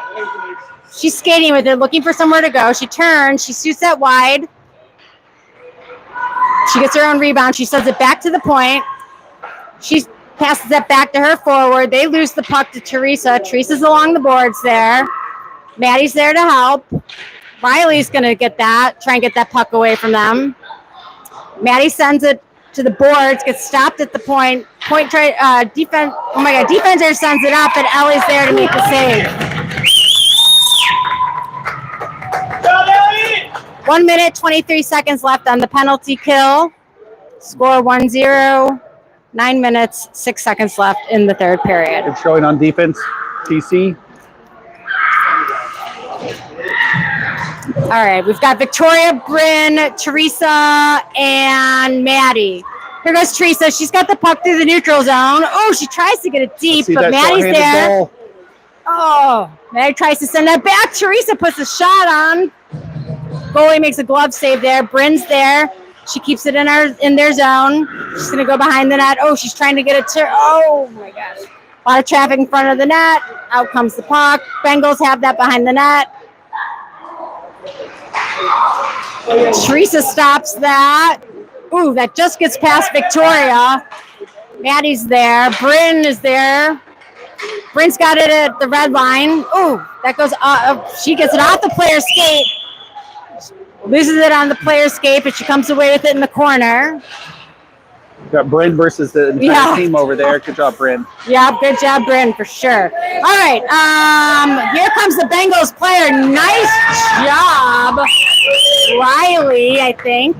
She's skating with it, looking for somewhere to go. She turns, she shoots that wide. She gets her own rebound. She sends it back to the point. She passes it back to her forward. They lose the puck to Teresa. Teresa's along the boards there. Maddie's there to help. Riley's going to get that, try and get that puck away from them. Maddie sends it to the boards, gets stopped at the point. Defense. Oh my God, defender sends it up, and Ellie's there to make the save. 1 minute, 23 seconds left on the penalty kill. Score 1-0. 9 minutes, 6 seconds left in the third period. It's showing on defense, TC. All right, we've got Victoria, Bryn, Teresa, and Maddie. Here goes Teresa. She's got the puck through the neutral zone. Oh, she tries to get it deep, but Maddie's there. Ball. Oh, Maddie tries to send that back. Teresa puts a shot on. Goalie makes a glove save there. Bryn's there. She keeps it in their zone. She's going to go behind the net. Oh, she's trying to get it to, oh my gosh. A lot of traffic in front of the net. Out comes the puck. Bengals have that behind the net. Teresa stops that. Ooh, that just gets past Victoria. Maddie's there. Bryn is there. Bryn's got it at the red line. Ooh, that goes, she gets it off the player's skate. Loses it on the player's skate, but she comes away with it in the corner. Got Bryn versus the entire team over there. Good job, Bryn. Yeah, good job, Bryn, for sure. All right, here comes the Bengals player. Nice job, Riley, I think.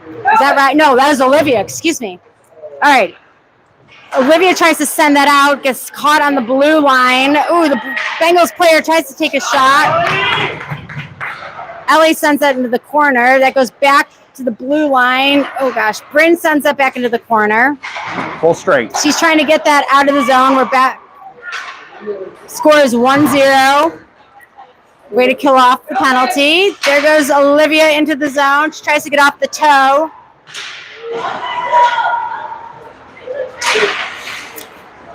Is that right? No, that was Olivia. Excuse me. All right. Olivia tries to send that out, gets caught on the blue line. Ooh, the Bengals player tries to take a shot. Ellie sends that into the corner. That goes back to the blue line. Oh, gosh. Bryn sends that back into the corner. Full strength. She's trying to get that out of the zone. We're back. Score is 1-0. Way to kill off the penalty. There goes Olivia into the zone. She tries to get off the toe.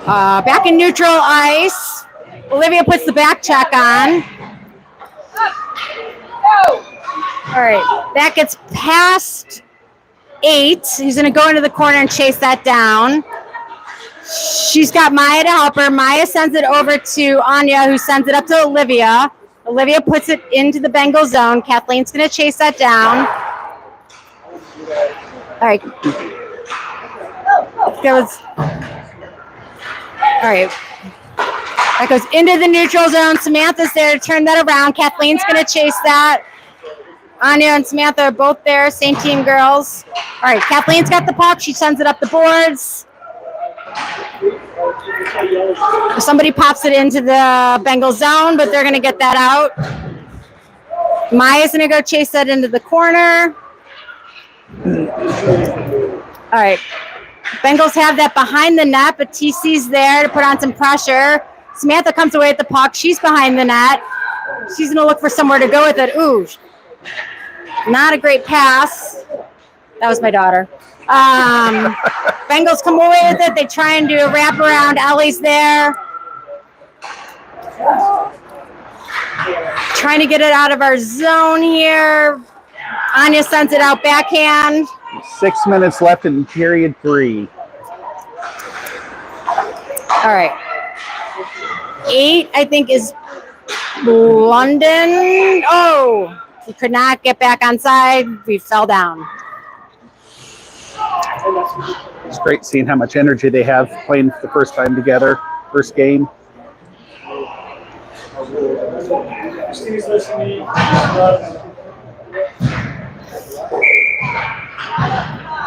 Back in neutral ice. Olivia puts the back check on. All right, that gets past 8. He's going to go into the corner and chase that down. She's got Maya to help her. Maya sends it over to Anya, who sends it up to Olivia. Olivia puts it into the Bengal zone. Kathleen's going to chase that down. All right. goes. All right. That goes into the neutral zone. Samantha's there to turn that around. Kathleen's going to chase that. Anya and Samantha are both there. Same team girls. All right. Kathleen's got the puck. She sends it up the boards. Somebody pops it into the Bengal zone, but they're going to get that out. Maya's going to go chase that into the corner. All right. Bengals have that behind the net, but TC's there to put on some pressure. Samantha comes away with the puck. She's behind the net. She's going to look for somewhere to go with it. Ooh, not a great pass. That was my daughter. Bengals come away with it. They try and do a wraparound. Ellie's there. Trying to get it out of our zone here. Anya sends it out backhand. 6 minutes left in period 3. All right. 8, I think, is London. Oh, we could not get back on side. We fell down. It's great seeing how much energy they have playing for the first time together, first game.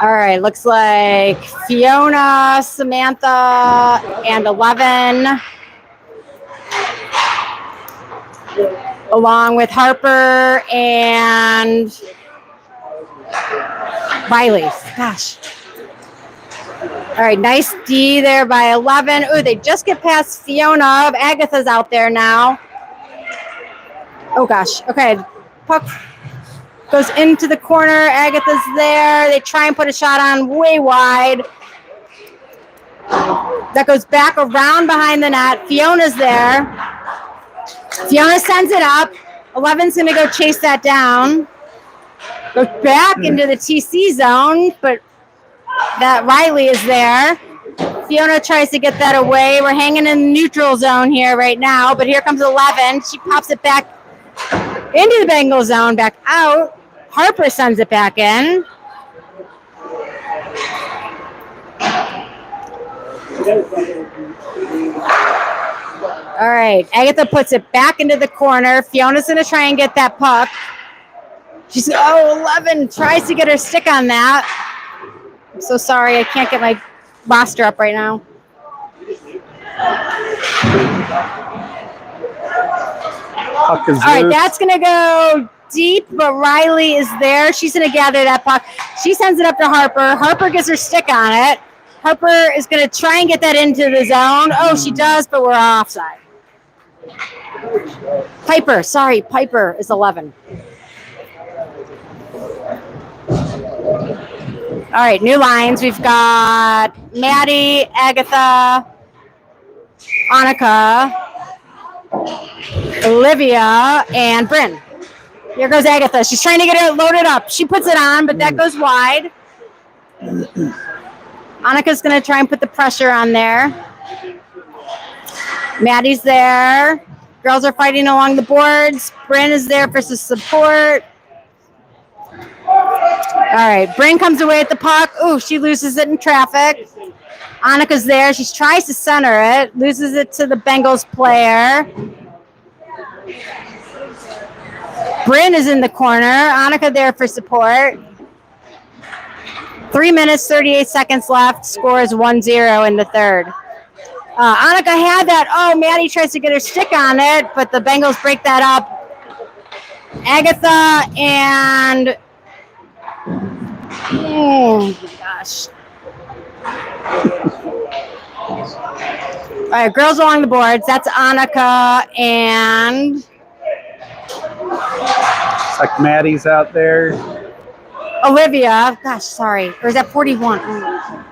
All right, looks like Fiona, Samantha, and 11, along with Harper and Riley. Gosh. All right, nice D there by 11. Ooh, they just get past Fiona. Agatha's out there now. Oh, gosh. Okay, puck goes into the corner. Agatha's there. They try and put a shot on way wide. That goes back around behind the net. Fiona's there. Fiona sends it up. 11's going to go chase that down. Goes back into the TC zone, but that Riley is there. Fiona tries to get that away. We're hanging in the neutral zone here right now, but here comes 11. She pops it back into the Bengal zone, back out. Harper sends it back in. All right, Agatha puts it back into the corner. Fiona's going to try and get that puck. She's, 11 tries to get her stick on that. I'm so sorry, I can't get my roster up right now. All right, that's going to go deep, but Riley is there. She's going to gather that puck. She sends it up to Harper. Harper gets her stick on it. Harper is going to try and get that into the zone. Oh, she does, but we're offside. Piper is 11. All right, new lines. We've got Maddie, Agatha, Annika, Olivia, and Bryn. Here goes Agatha. She's trying to get it loaded up. She puts it on, but that goes wide. Annika's going to try and put the pressure on there. Maddie's there. Girls are fighting along the boards. Bryn is there for some support. All right, Bryn comes away at the puck. Ooh, she loses it in traffic. Annika's there. She tries to center it. Loses it to the Bengals player. Bryn is in the corner. Annika there for support. 3 minutes, 38 seconds left. Score is 1-0 in the third. Annika had that. Oh, Maddie tries to get her stick on it, but the Bengals break that up. Agatha and... Oh, my gosh. All right, girls along the boards. That's Annika and... It's like Maddie's out there. Olivia. Gosh, sorry. Or is that 41? Oh.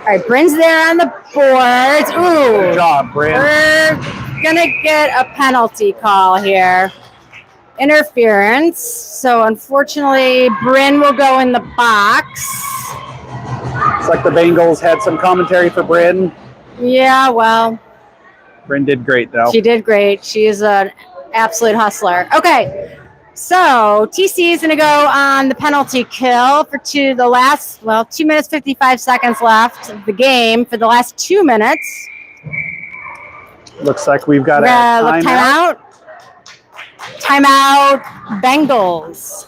All right, Bryn's there on the boards. Ooh. Good job, Bryn. We're going to get a penalty call here. Interference. So, unfortunately, Bryn will go in the box. It's like the Bengals had some commentary for Bryn. Yeah, well. Bryn did great, though. She did great. She is an absolute hustler. Okay. So TC is going to go on the penalty kill for 2 minutes 55 seconds left of the game for the last 2 minutes. Looks like we've got a timeout. Timeout, Bengals.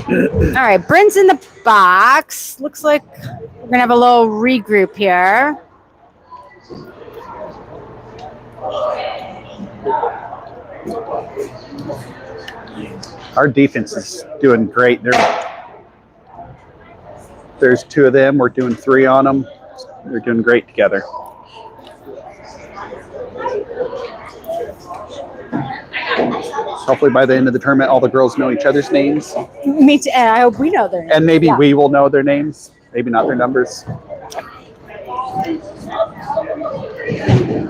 All right, Bryn's in the box. Looks like we're going to have a little regroup here. Our defense is doing great. There's 2 of them. We're doing 3 on them. They're doing great together. Hopefully by the end of the tournament, all the girls know each other's names. Me too. I hope we know their names. And maybe we will know their names. Maybe not their numbers.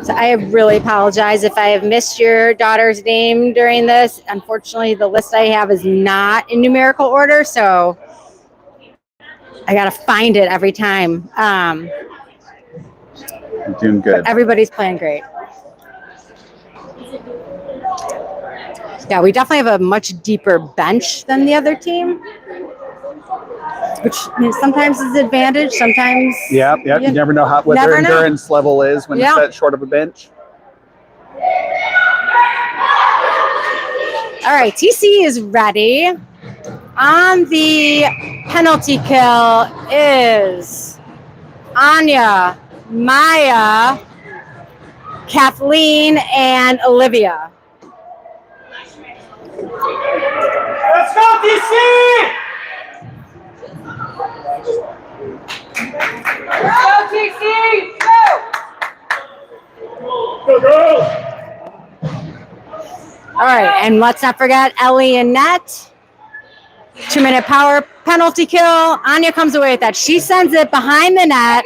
So I really apologize if I have missed your daughter's name during this. Unfortunately, the list I have is not in numerical order, so I got to find it every time. You're doing good. Everybody's playing great. Yeah, we definitely have a much deeper bench than the other team, which sometimes is an advantage. Sometimes, yeah. You never know what their endurance level is when it's that short of a bench. All right, TC is ready. On the penalty kill is Anya, Maya, Kathleen, and Olivia. Let's go, DC! Go, DC! Go! Go, girls! All right, and let's not forget Ellie and Net. 2-minute power penalty kill. Anya comes away with that. She sends it behind the net.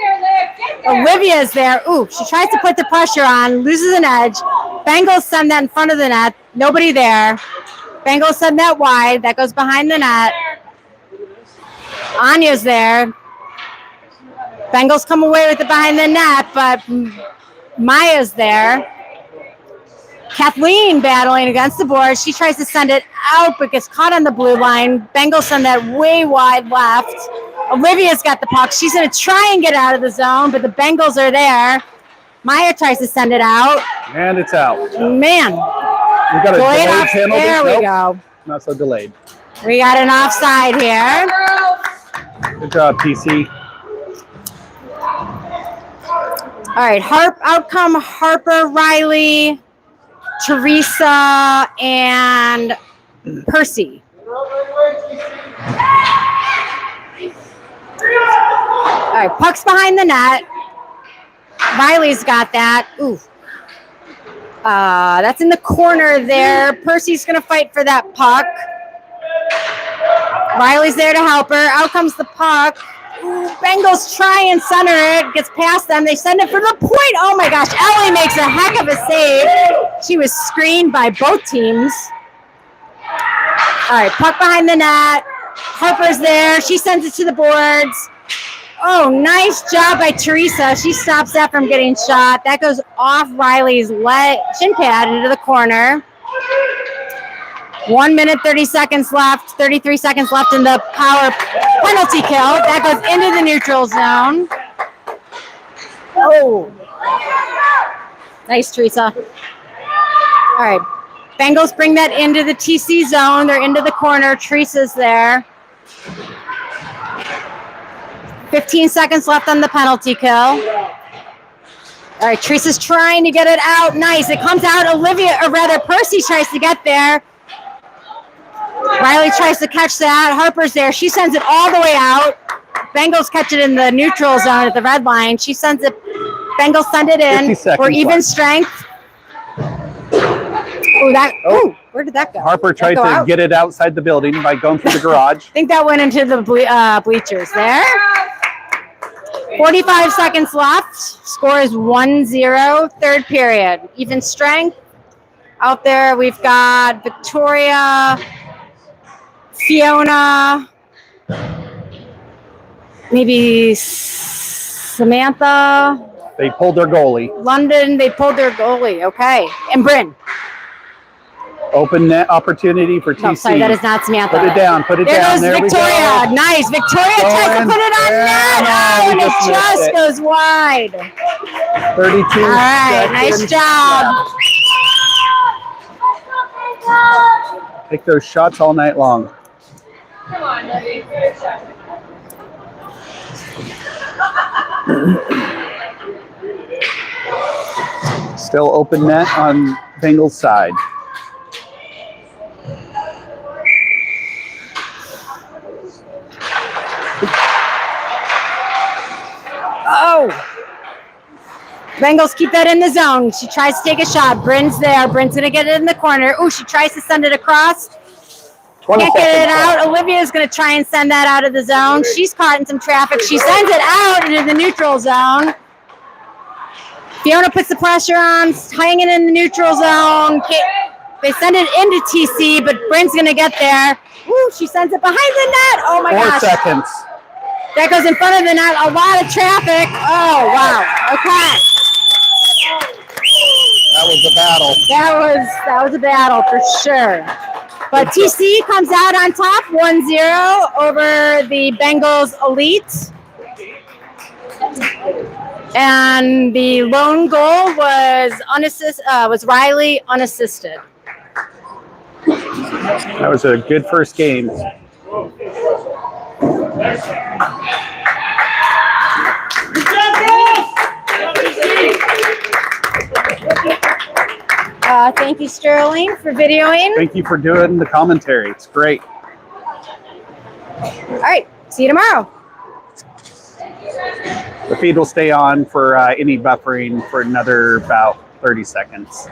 Olivia's there. Ooh, she tries to put the pressure on, loses an edge. Bengals send that in front of the net. Nobody there. Bengals send that wide. That goes behind the net. Anya's there. Bengals come away with it behind the net, but Maya's there. Kathleen battling against the board. She tries to send it out, but gets caught on the blue line. Bengals send that way wide left. Olivia's got the puck. She's going to try and get out of the zone, but the Bengals are there. Maya tries to send it out. And it's out. Man. We got a delayed penalty. There we go. Not so delayed. We got an offside here. Good job, PC. All right, out come Harper, Riley, Teresa, and Percy. All right, puck's behind the net. Riley's got that. Ooh. That's in the corner there. Percy's going to fight for that puck. Riley's there to help her. Out comes the puck. Ooh, Bengals try and center it. Gets past them. They send it from the point. Oh, my gosh. Ellie makes a heck of a save. She was screened by both teams. All right, puck behind the net. Harper's there. She sends it to the boards. Oh, nice job by Teresa. She stops that from getting shot. That goes off Riley's shin pad into the corner. 1 minute, 30 seconds left. 33 seconds left in the power penalty kill. That goes into the neutral zone. Oh. Nice, Teresa. All right. Bengals bring that into the TC zone. They're into the corner. Teresa's there. 15 seconds left on the penalty kill. All right, Teresa's trying to get it out. Nice. It comes out. Percy tries to get there. Riley tries to catch that. Harper's there. She sends it all the way out. Bengals catch it in the neutral zone at the red line. She sends it. Bengals send it in for even left. Strength. Oh, where did that go? Harper tried to get it outside the building by going through the garage. I think that went into the bleachers there. 45 seconds left. Score is 1-0. Third period. Even strength. Out there we've got Victoria, Fiona, maybe Samantha. They pulled their goalie. London, they pulled their goalie. Okay. And Bryn. Open net opportunity for TC. No, sorry, that is not Samantha. Put it down. Put it There down. goes There Victoria. we go. Nice. Victoria tries to Going. put it on net. No, Oh, we and it just missed just it. goes wide. 32 All right, nice seconds job. left. Take those shots all night long. Come on, Debbie. Good shot. Still open net on Bengal's side. Oh. Bengals keep that in the zone. She tries to take a shot. Bryn's there. Bryn's going to get it in the corner. Ooh, she tries to send it across. 20 Can't get it seconds out. left. Olivia's going to try and send that out of the zone. She's caught in some traffic. She sends it out into the neutral zone. Fiona puts the pressure on, hanging in the neutral zone. They send it into TC, but Bryn's going to get there. Ooh, she sends it behind the net. Oh, my 4 gosh. seconds. That goes in front of the net. A lot of traffic. Oh, wow. Okay. That was a battle. That was a battle for sure. But TC comes out on top 1-0 over the Bengals Elite. And the lone goal was Riley unassisted. That was a good first game. Thank you, Sterling, for videoing. Thank you for doing the commentary. It's great. All right, see you tomorrow. The feed will stay on for any buffering for another about 30 seconds.